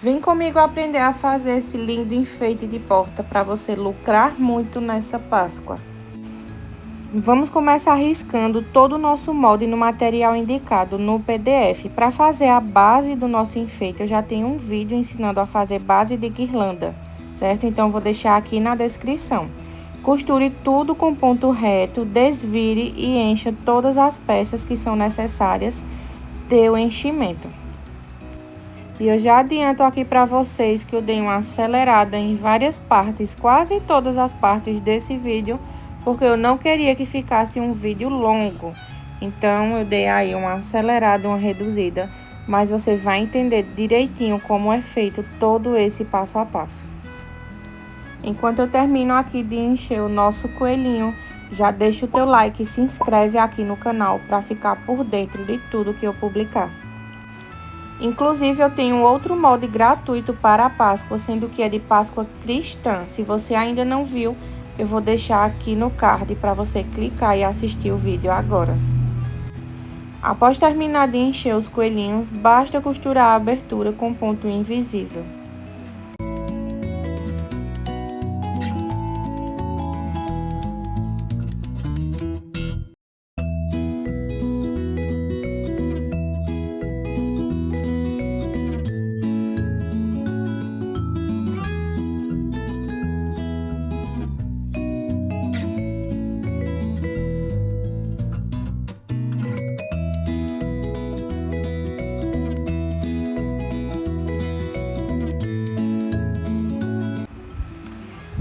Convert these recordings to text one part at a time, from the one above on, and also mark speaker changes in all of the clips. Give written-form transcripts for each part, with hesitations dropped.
Speaker 1: Vem comigo aprender a fazer esse lindo enfeite de porta para você lucrar muito nessa Páscoa. Vamos começar riscando todo o nosso molde no material indicado no PDF. Para fazer a base do nosso enfeite, eu já tenho um vídeo ensinando a fazer base de guirlanda, certo? Então, vou deixar aqui na descrição. Costure tudo com ponto reto, desvire e encha todas as peças que são necessárias ter o enchimento. E eu já adianto aqui para vocês que eu dei uma acelerada em várias partes, quase todas as partes desse vídeo, porque eu não queria que ficasse um vídeo longo. Então, eu dei aí uma acelerada, uma reduzida, mas você vai entender direitinho como é feito todo esse passo a passo. Enquanto eu termino aqui de encher o nosso coelhinho, já deixa o teu like e se inscreve aqui no canal para ficar por dentro de tudo que eu publicar. Inclusive, eu tenho outro molde gratuito para a Páscoa, sendo que é de Páscoa cristã. Se você ainda não viu, eu vou deixar aqui no card para você clicar e assistir o vídeo agora. Após terminar de encher os coelhinhos, basta costurar a abertura com ponto invisível.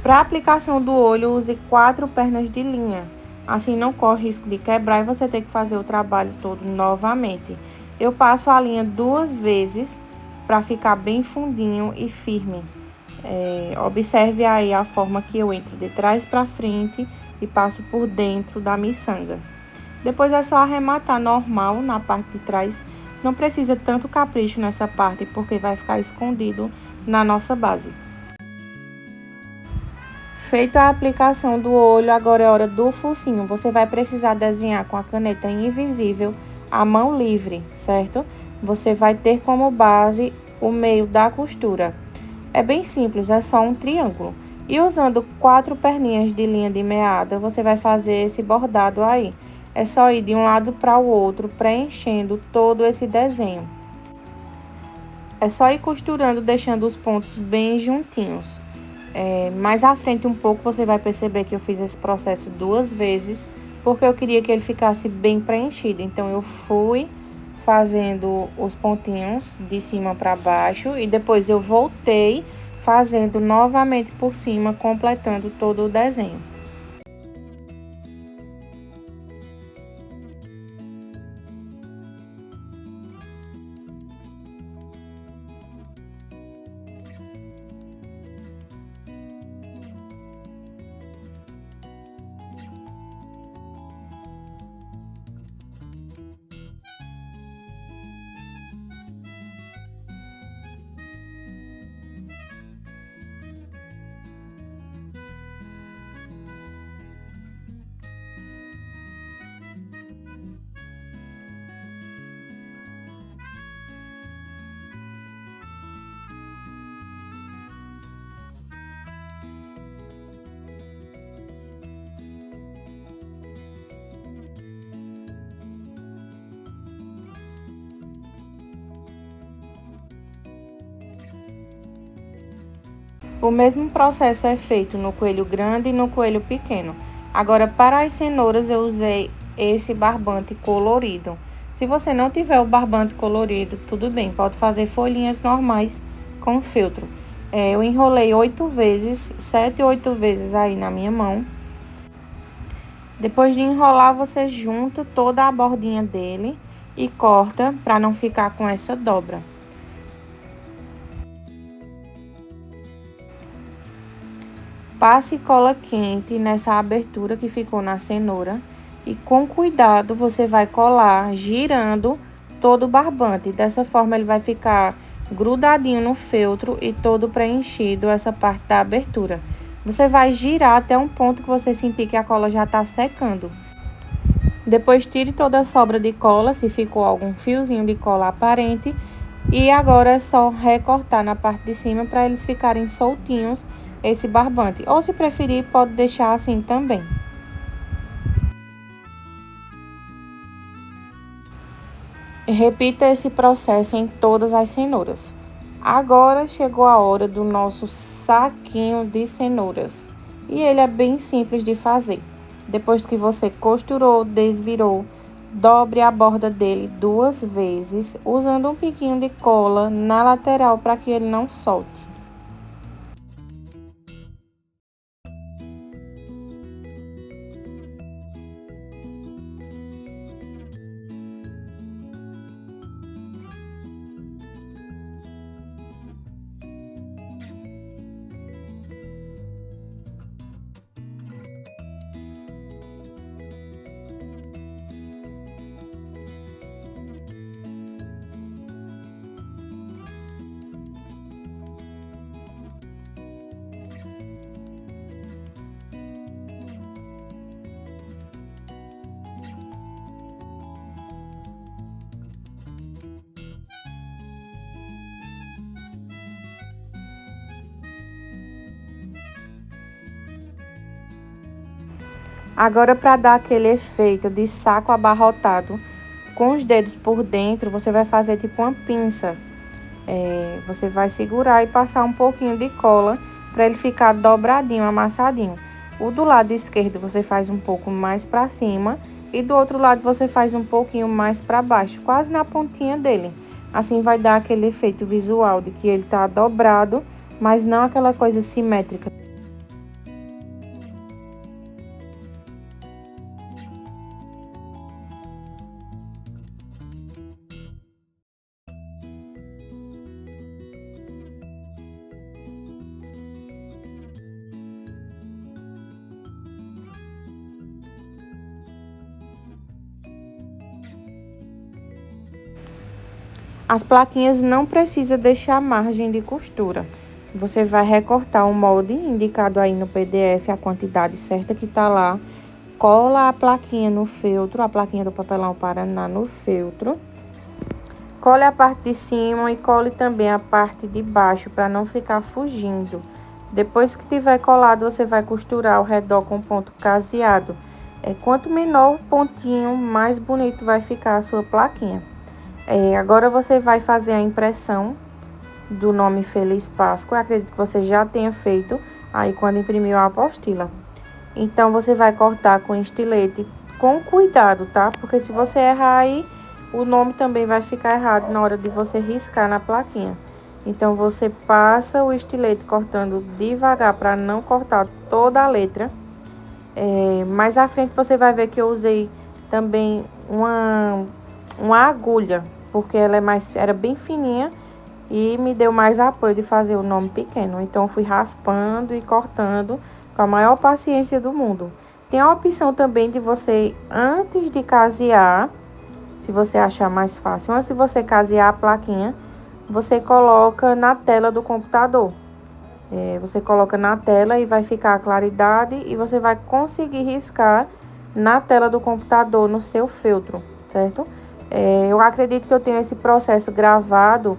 Speaker 1: Para a aplicação do olho, use 4 pernas de linha. Assim não corre risco de quebrar e você ter que fazer o trabalho todo novamente. Eu passo a linha 2 vezes para ficar bem fundinho e firme. Observe aí a forma que eu entro de trás para frente e passo por dentro da miçanga. Depois é só arrematar normal na parte de trás. Não precisa tanto capricho nessa parte porque vai ficar escondido na nossa base. Feita a aplicação do olho, agora é hora do focinho. Você vai precisar desenhar com a caneta invisível a mão livre, certo? Você vai ter como base o meio da costura. É bem simples, é só um triângulo. E usando 4 perninhas de linha de meada, você vai fazer esse bordado aí. É só ir de um lado para o outro, preenchendo todo esse desenho. É só ir costurando, deixando os pontos bem juntinhos. Mais à frente um pouco você vai perceber que eu fiz esse processo 2 vezes, porque eu queria que ele ficasse bem preenchido. Então, eu fui fazendo os pontinhos de cima para baixo e depois eu voltei fazendo novamente por cima, completando todo o desenho. O mesmo processo é feito no coelho grande e no coelho pequeno. Agora, para as cenouras, eu usei esse barbante colorido. Se você não tiver o barbante colorido, tudo bem, pode fazer folhinhas normais com feltro. Eu enrolei 8 vezes, 7 ou 8 vezes aí na minha mão. Depois de enrolar, você junta toda a bordinha dele e corta para não ficar com essa dobra. Passe cola quente nessa abertura que ficou na cenoura e com cuidado você vai colar girando todo o barbante. Dessa forma ele vai ficar grudadinho no feltro e todo preenchido essa parte da abertura. Você vai girar até um ponto que você sentir que a cola já tá secando. Depois tire toda a sobra de cola, se ficou algum fiozinho de cola aparente, E agora é só recortar na parte de cima para eles ficarem soltinhos esse barbante. Ou se preferir, pode deixar assim também. Repita esse processo em todas as cenouras. Agora chegou a hora do nosso saquinho de cenouras. E ele é bem simples de fazer. Depois que você costurou, desvirou, dobre a borda dele 2 vezes, usando um piquinho de cola na lateral para que ele não solte. Agora, para dar aquele efeito de saco abarrotado, com os dedos por dentro, você vai fazer tipo uma pinça. Você vai segurar e passar um pouquinho de cola para ele ficar dobradinho, amassadinho. O do lado esquerdo você faz um pouco mais para cima e do outro lado você faz um pouquinho mais para baixo, quase na pontinha dele. Assim vai dar aquele efeito visual de que ele tá dobrado, mas não aquela coisa simétrica. As plaquinhas não precisa deixar margem de costura. Você vai recortar o molde indicado aí no PDF, a quantidade certa que tá lá. Cola a plaquinha no feltro, a plaquinha do papelão Paraná no feltro. Cole a parte de cima e cole também a parte de baixo para não ficar fugindo. Depois que tiver colado, você vai costurar ao redor com ponto caseado. Quanto menor o pontinho, mais bonito vai ficar a sua plaquinha. Agora você vai fazer a impressão do nome Feliz Páscoa. Eu acredito que você já tenha feito aí quando imprimiu a apostila. Então, você vai cortar com estilete com cuidado, tá? Porque se você errar aí, o nome também vai ficar errado na hora de você riscar na plaquinha. Então, você passa o estilete cortando devagar para não cortar toda a letra. Mais à frente você vai ver que eu usei também uma agulha, porque ela era bem fininha e me deu mais apoio de fazer o nome pequeno. Então, eu fui raspando e cortando com a maior paciência do mundo. Tem a opção também de você, antes de casear, se você achar mais fácil, antes de você casear a plaquinha, você coloca na tela do computador. Você coloca na tela e vai ficar a claridade e você vai conseguir riscar na tela do computador, no seu feltro, certo? Eu acredito que eu tenho esse processo gravado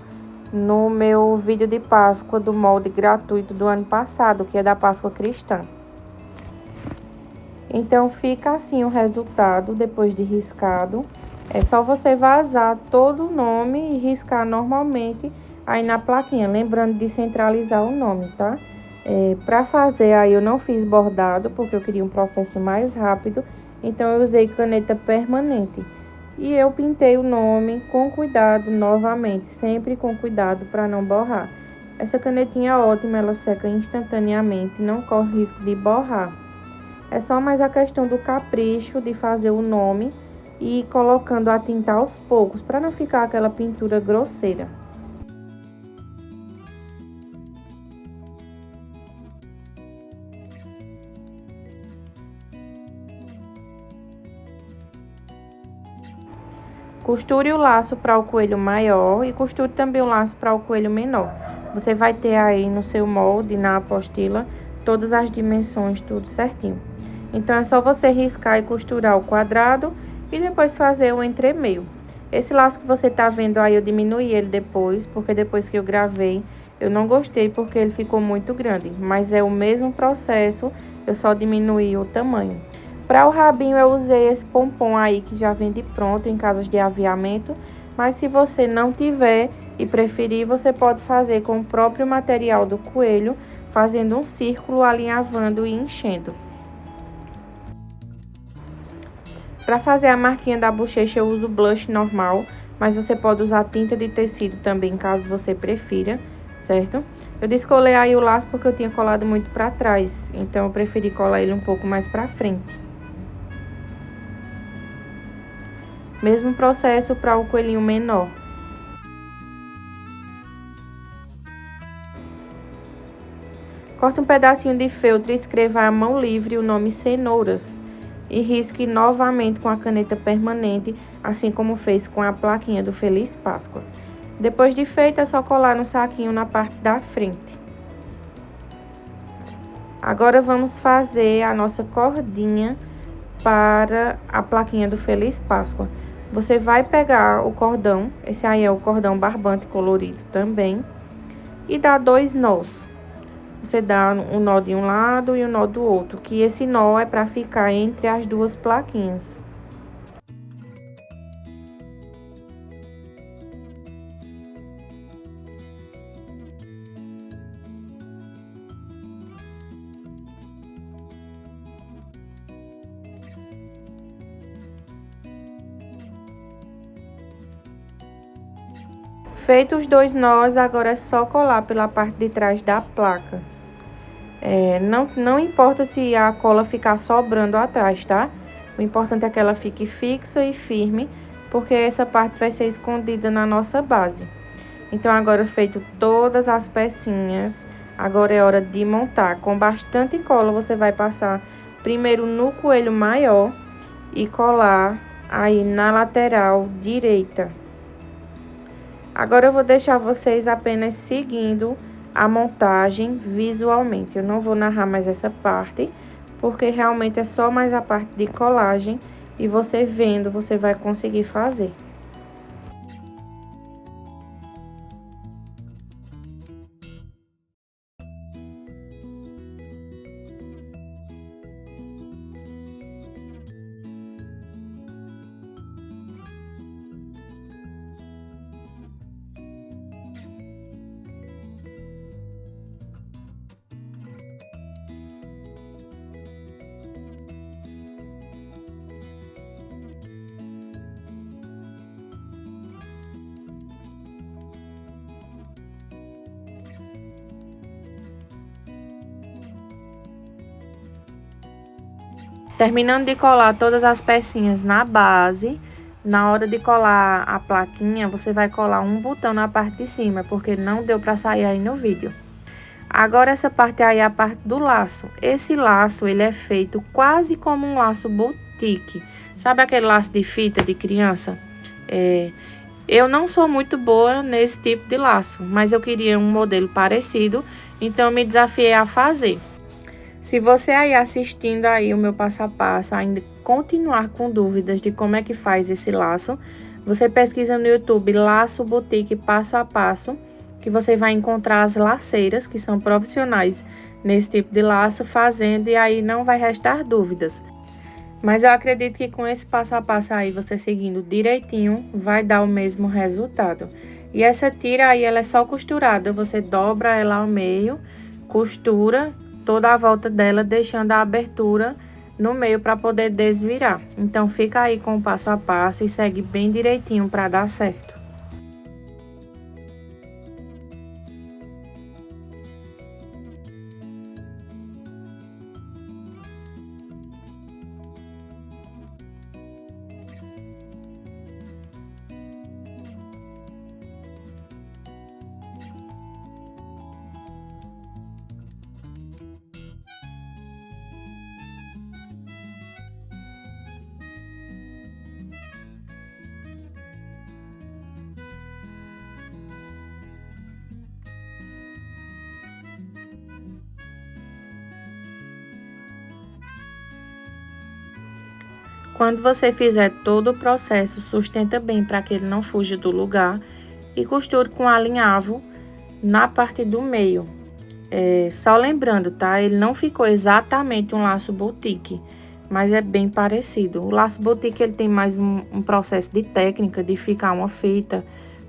Speaker 1: no meu vídeo de Páscoa do molde gratuito do ano passado, que é da Páscoa Cristã. Então, fica assim o resultado depois de riscado. É só você vazar todo o nome e riscar normalmente aí na plaquinha, lembrando de centralizar o nome, tá? Para fazer aí eu não fiz bordado, porque eu queria um processo mais rápido, então eu usei caneta permanente. E eu pintei o nome com cuidado novamente, sempre com cuidado para não borrar. Essa canetinha é ótima, ela seca instantaneamente, não corre risco de borrar. É só mais a questão do capricho de fazer o nome e ir colocando a tinta aos poucos, para não ficar aquela pintura grosseira. Costure o laço para o coelho maior e costure também o laço para o coelho menor. Você vai ter aí no seu molde, na apostila, todas as dimensões, tudo certinho. Então, é só você riscar e costurar o quadrado e depois fazer o entremeio. Esse laço que você tá vendo aí, eu diminuí ele depois, porque depois que eu gravei, eu não gostei porque ele ficou muito grande. Mas é o mesmo processo, eu só diminuí o tamanho. Para o rabinho, eu usei esse pompom aí, que já vende pronto em casas de aviamento. Mas se você não tiver e preferir, você pode fazer com o próprio material do coelho, fazendo um círculo, alinhavando e enchendo. Para fazer a marquinha da bochecha, eu uso blush normal, mas você pode usar tinta de tecido também, caso você prefira, certo? Eu descolei aí o laço porque eu tinha colado muito para trás, então eu preferi colar ele um pouco mais para frente. Mesmo processo para o coelhinho menor. Corte um pedacinho de feltro e escreva à mão livre o nome Cenouras. E risque novamente com a caneta permanente, assim como fez com a plaquinha do Feliz Páscoa. Depois de feito, é só colar no saquinho na parte da frente. Agora vamos fazer a nossa cordinha para a plaquinha do Feliz Páscoa. Você vai pegar o cordão, esse aí é o cordão barbante colorido também, e dá 2 nós. Você dá um nó de um lado e um nó do outro, que esse nó é para ficar entre as duas plaquinhas. Feitos os 2 nós, agora é só colar pela parte de trás da placa. Não importa se a cola ficar sobrando atrás, tá? O importante é que ela fique fixa e firme, porque essa parte vai ser escondida na nossa base. Então, agora feito todas as pecinhas, agora é hora de montar. Com bastante cola, você vai passar primeiro no coelho maior e colar aí na lateral direita. Agora eu vou deixar vocês apenas seguindo a montagem visualmente. Eu não vou narrar mais essa parte, porque realmente é só mais a parte de colagem e você vendo, você vai conseguir fazer. Terminando de colar todas as pecinhas na base, na hora de colar a plaquinha, você vai colar um botão na parte de cima, porque não deu para sair aí no vídeo. Agora essa parte aí é a parte do laço. Esse laço, ele é feito quase como um laço boutique. Sabe aquele laço de fita de criança? Eu não sou muito boa nesse tipo de laço, mas eu queria um modelo parecido, então eu me desafiei a fazer. Se você aí assistindo aí o meu passo a passo ainda continuar com dúvidas de como é que faz esse laço, você pesquisa no YouTube Laço Boutique Passo a Passo, que você vai encontrar as laceiras que são profissionais nesse tipo de laço fazendo e aí não vai restar dúvidas. Mas eu acredito que com esse passo a passo aí, você seguindo direitinho, vai dar o mesmo resultado. E essa tira aí, ela é só costurada, você dobra ela ao meio, costura toda a volta dela, deixando a abertura no meio para poder desvirar. Então, fica aí com o passo a passo e segue bem direitinho para dar certo. Quando você fizer todo o processo, sustenta bem para que ele não fuja do lugar e costure com alinhavo na parte do meio. Só lembrando, tá? Ele não ficou exatamente um laço boutique, mas é bem parecido. O laço boutique ele tem mais um processo de técnica, de ficar uma fita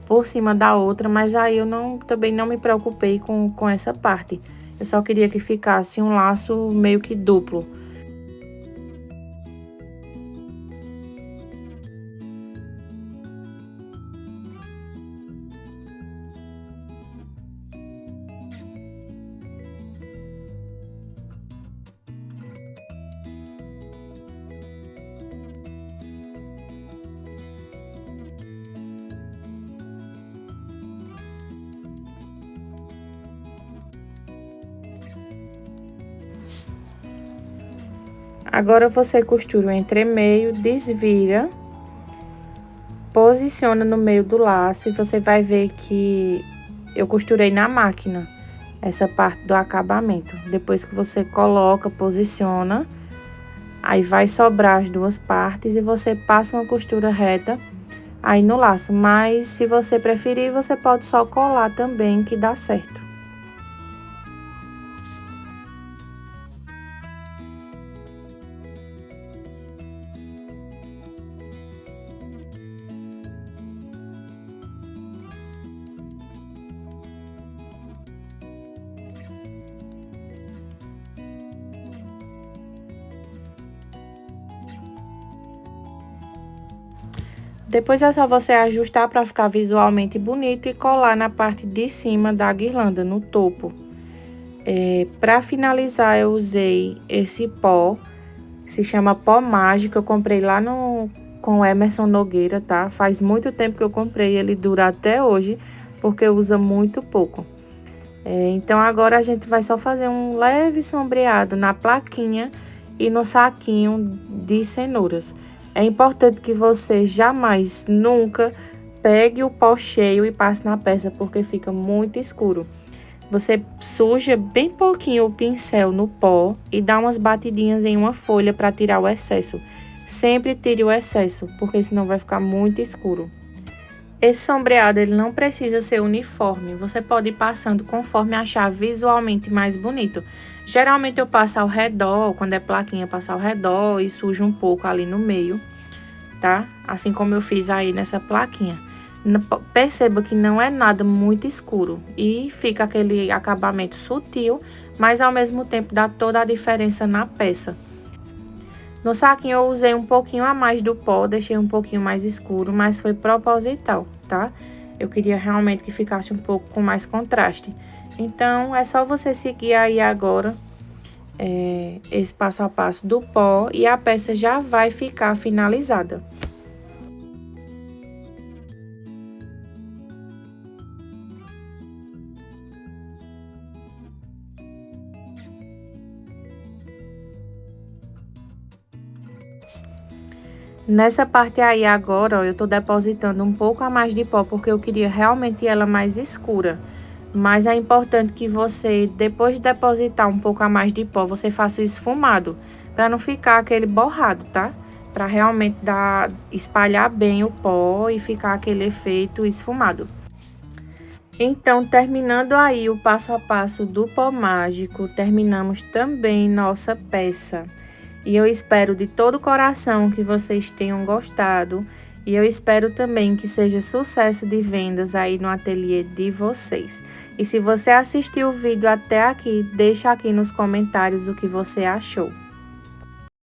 Speaker 1: por cima da outra, mas aí eu também não me preocupei com essa parte. Eu só queria que ficasse um laço meio que duplo. Agora você costura o entremeio, desvira, posiciona no meio do laço e você vai ver que eu costurei na máquina essa parte do acabamento. Depois que você coloca, posiciona, aí vai sobrar as duas partes e você passa uma costura reta aí no laço. Mas se você preferir, você pode só colar também, que dá certo. Depois é só você ajustar para ficar visualmente bonito e colar na parte de cima da guirlanda, no topo. Para finalizar, eu usei esse pó, que se chama pó mágico. Eu comprei lá com o Emerson Nogueira, tá? Faz muito tempo que eu comprei, ele dura até hoje, porque usa muito pouco. Então, agora a gente vai só fazer um leve sombreado na plaquinha e no saquinho de cenouras. É importante que você jamais, nunca, pegue o pó cheio e passe na peça, porque fica muito escuro. Você suja bem pouquinho o pincel no pó e dá umas batidinhas em uma folha para tirar o excesso. Sempre tire o excesso, porque senão vai ficar muito escuro. Esse sombreado ele não precisa ser uniforme, você pode ir passando conforme achar visualmente mais bonito. Geralmente eu passo ao redor, quando é plaquinha, eu passo ao redor e sujo um pouco ali no meio, tá? Assim como eu fiz aí nessa plaquinha. Perceba que não é nada muito escuro e fica aquele acabamento sutil, mas ao mesmo tempo dá toda a diferença na peça. No saquinho eu usei um pouquinho a mais do pó, deixei um pouquinho mais escuro, mas foi proposital, tá? Eu queria realmente que ficasse um pouco com mais contraste. Então, é só você seguir aí agora esse passo a passo do pó e a peça já vai ficar finalizada. Nessa parte aí agora, ó, eu tô depositando um pouco a mais de pó, porque eu queria realmente ela mais escura. Mas é importante que você, depois de depositar um pouco a mais de pó, você faça o esfumado, para não ficar aquele borrado, tá? Para realmente espalhar bem o pó e ficar aquele efeito esfumado. Então, terminando aí o passo a passo do pó mágico, terminamos também nossa peça. E eu espero de todo o coração que vocês tenham gostado. E eu espero também que seja sucesso de vendas aí no ateliê de vocês. E se você assistiu o vídeo até aqui, deixa aqui nos comentários o que você achou.